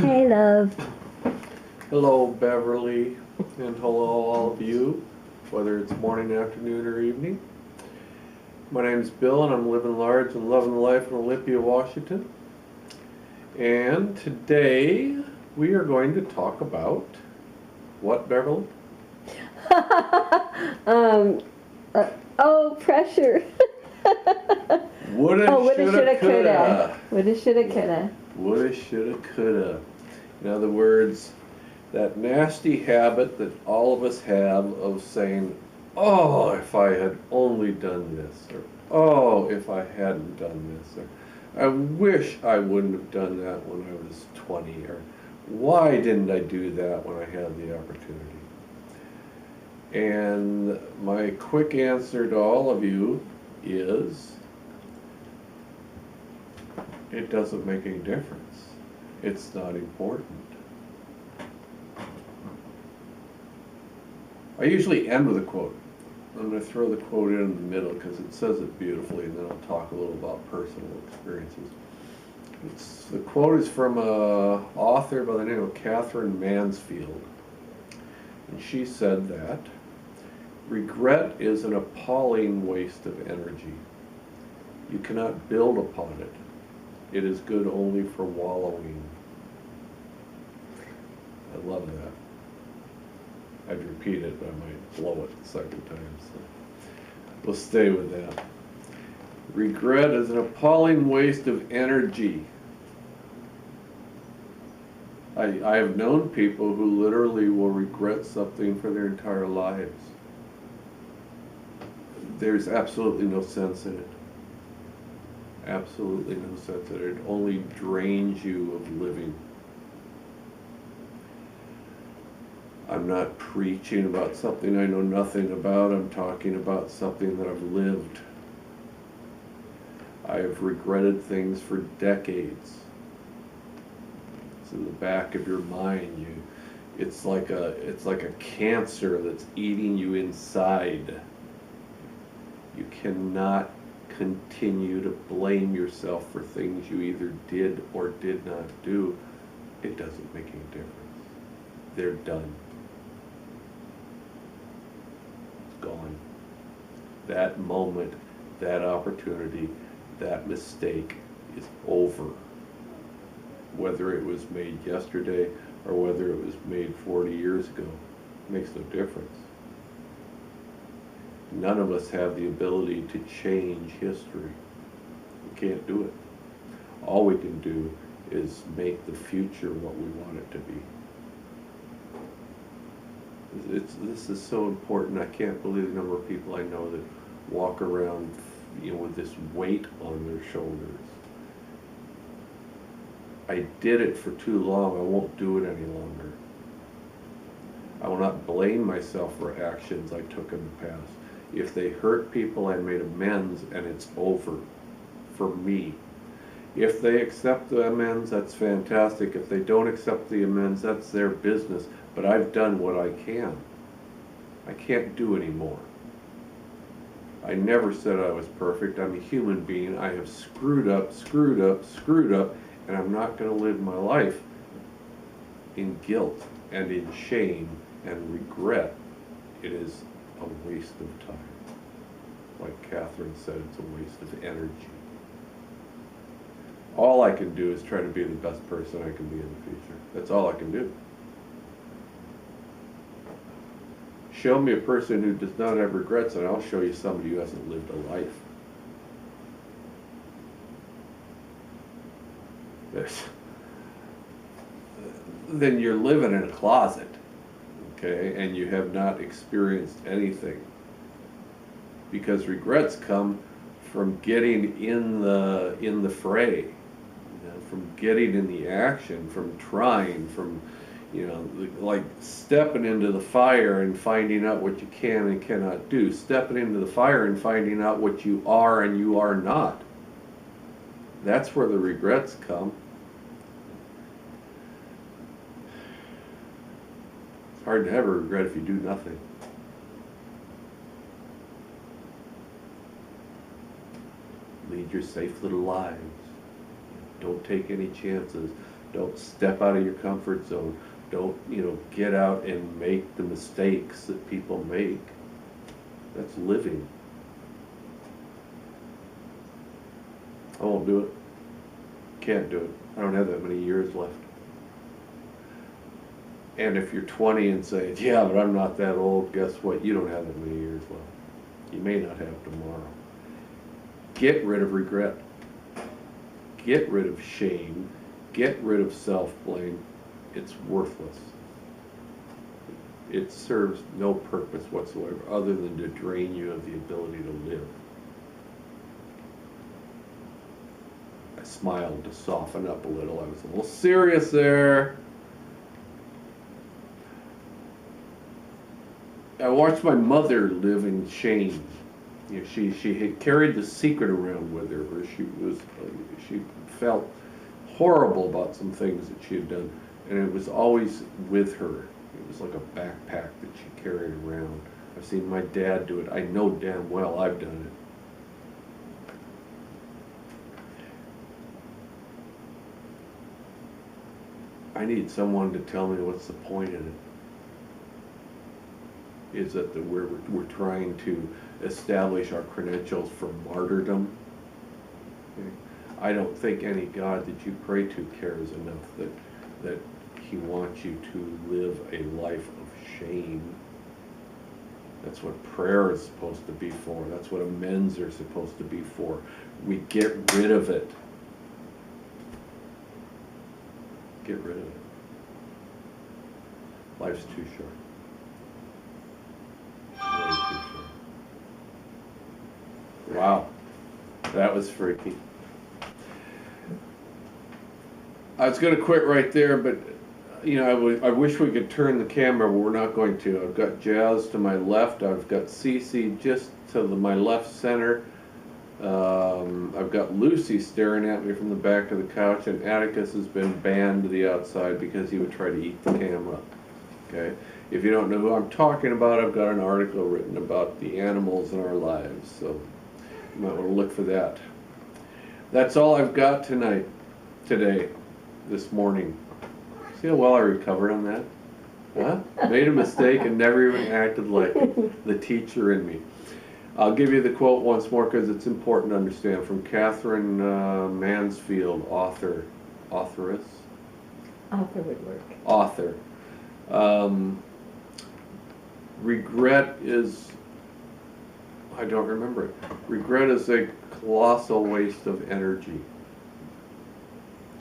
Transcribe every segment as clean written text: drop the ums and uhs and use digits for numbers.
Hey, love. Hello, Beverly, and hello, all of you, whether it's morning, afternoon, or evening. My name is Bill, and I'm living large and loving life in Olympia, Washington. And today we are going to talk about what, Beverly? um, Pressure. Woulda, shoulda, coulda. Woulda, shoulda, coulda. Woulda, shoulda, coulda. In other words, that nasty habit that all of us have of saying, oh, if I had only done this, or oh, if I hadn't done this, or I wish I wouldn't have done that when I was 20, or why didn't I do that when I had the opportunity? And my quick answer to all of you is, it doesn't make any difference. It's not important. I usually end with a quote. I'm going to throw the quote in the middle because it says it beautifully, and then I'll talk a little about personal experiences. The quote is from an author by the name of Catherine Mansfield. And she said that regret is an appalling waste of energy. You cannot build upon it. It is good only for wallowing. I love that. I'd repeat it, but I might blow it several times. So we'll stay with that. Regret is an appalling waste of energy. I have known people who literally will regret something for their entire lives. There's absolutely no sense in it. Absolutely no sense in it. It only drains you of living. I'm not preaching about something I know nothing about. I'm talking about something that I've lived. I have regretted things for decades. It's in the back of your mind. It's like a cancer that's eating you inside. You cannot continue to blame yourself for things you either did or did not do. It doesn't make any difference. They're done. Gone. That moment, that opportunity, that mistake is over. Whether it was made yesterday or whether it was made 40 years ago, makes no difference. None of us have the ability to change history. We can't do it. All we can do is make the future what we want it to be. This is so important. I can't believe the number of people I know that walk around, with this weight on their shoulders. I did it for too long. I won't do it any longer. I will not blame myself for actions I took in the past. If they hurt people, I made amends, and it's over for me. If they accept the amends, that's fantastic. If they don't accept the amends, that's their business. But I've done what I can. I can't do anymore. I never said I was perfect. I'm a human being. I have screwed up, and I'm not going to live my life in guilt and in shame and regret. It is a waste of time. Like Catherine said, it's a waste of energy. All I can do is try to be the best person I can be in the future. That's all I can do. Show me a person who does not have regrets, and I'll show you somebody who hasn't lived a life. Then you're living in a closet, okay, and you have not experienced anything. Because regrets come from getting in the fray, from getting in the action, from trying, from like stepping into the fire and finding out what you can and cannot do, stepping into the fire and finding out what you are and you are not. That's where the regrets come. It's hard to have a regret if you do nothing. Lead your safe little lives. Don't take any chances. Don't step out of your comfort zone. Don't, get out and make the mistakes that people make. That's living. I won't do it. Can't do it. I don't have that many years left. And if you're 20 and say, yeah, but I'm not that old, guess what? You don't have that many years left. You may not have tomorrow. Get rid of regret. Get rid of shame. Get rid of self-blame. It's worthless. It serves no purpose whatsoever other than to drain you of the ability to live. I smiled to soften up a little. I was a little serious there. I watched my mother live in shame. She had carried the secret around with her, where she felt horrible about some things that she had done, and it was always with her. It was like a backpack that she carried around. I've seen my dad do it. I know damn well I've done it. I need someone to tell me what's the point in it. Is that we're trying to establish our credentials for martyrdom? Okay. I don't think any God that you pray to cares enough that he wants you to live a life of shame. That's what prayer is supposed to be for. That's what amends are supposed to be for. We get rid of it. Get rid of it. Life's too short. Way too short. Wow, that was freaky. I was going to quit right there, but I wish we could turn the camera, but we're not going to. I've got Jazz to my left. I've got Cece just to my left center. I've got Lucy staring at me from the back of the couch, and Atticus has been banned to the outside because he would try to eat the camera. Okay? If you don't know who I'm talking about, I've got an article written about the animals in our lives, so you might want to look for that. That's all I've got today, this morning. See how well I recovered on that? Huh? Made a mistake and never even acted like the teacher in me. I'll give you the quote once more because it's important to understand. From Catherine Mansfield, authoress? Author would work. Author. Regret is, I don't remember it. Regret is a colossal waste of energy.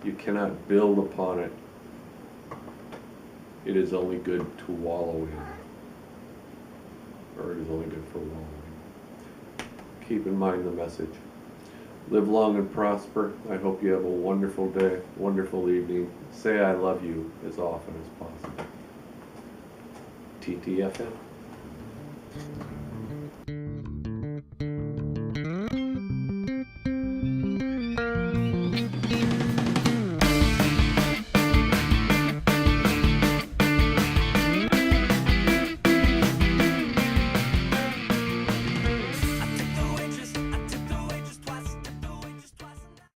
You cannot build upon it. It is only good to wallow in. Or it is only good for wallowing. Keep in mind the message. Live long and prosper. I hope you have a wonderful day, wonderful evening. Say I love you as often as possible. TTFN.